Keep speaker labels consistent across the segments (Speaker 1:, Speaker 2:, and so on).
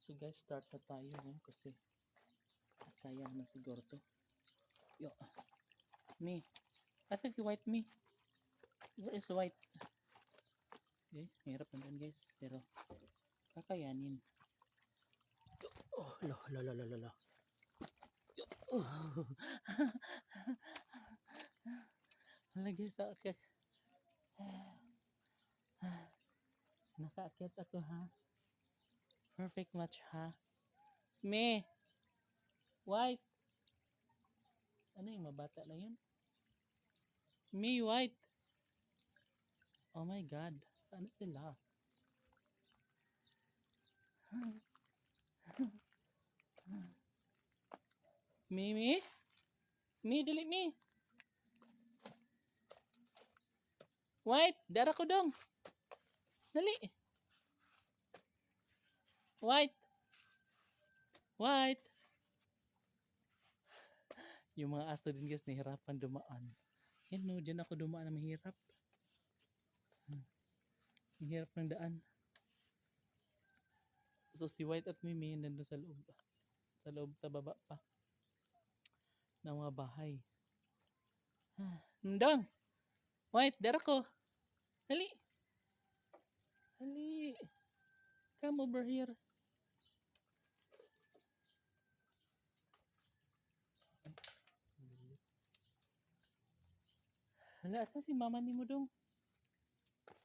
Speaker 1: So guys, start na tayo kasi kaya naman siguro to. Yo, me. Asa si White me? Where is White? Okay, hirap naman guys. Pero kakayanin. Oh, la. Oh. Hala guys, nakaakyat ako ha. Perfect match ha. Me. White. Ano yung mabata na yun? Me, White. Oh my God. Ano sila? Me? Me, dili me. White, dara ko dong. Dali. White. White. Yung mga aso din guys, nahirapan dumaan. Yan no, dyan ako dumaan na mahirap. Mahirap ng daan. So si White at Mimi nandun sa loob. Sa loob, sa baba pa. Ng mga bahay. Ndong! White, dara ko. Dali. Dali. Come over here. Hala, asa si mama ni mo dong?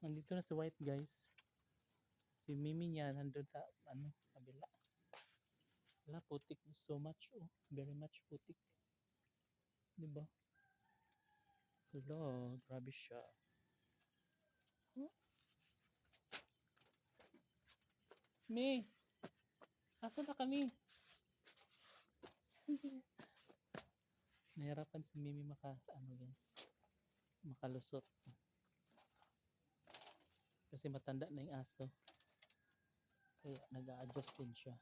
Speaker 1: Nandito na si White guys. Si Mimi niya nandun sa kabila. Wala, putik so much. Oh, very much putik. Diba? Hello, grabe siya. Huh? Me, asa na kami? Nahirapan si Mimi guys, makalusot. Kasi matanda na yung aso. Kaya nag-a-adjust din siya.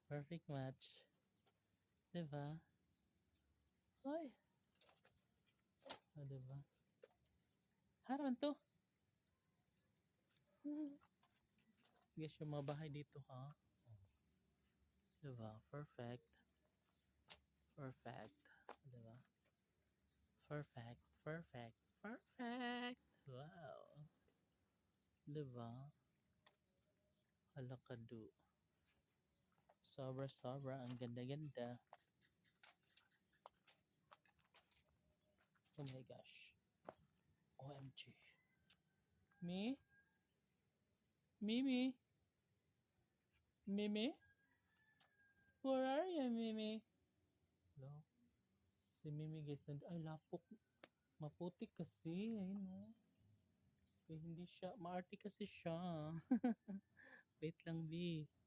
Speaker 1: Perfect match. Diba? Ay. Diba? Haraman to. Guys, yung mga bahay dito ha. Diba? Perfect. Perfect. Diba? Perfect. Perfect. Perfect. Wow. Diba? Alakadu. Sobra. Ang ganda-ganda. Oh my gosh. OMG. Me? Mimi? Mimi? Where are you, Mimi? Hello? Si Mimi guys, ay lapok. Maputik kasi. Ayun o. Kaya hindi siya, maarte kasi siya. Wait lang, B.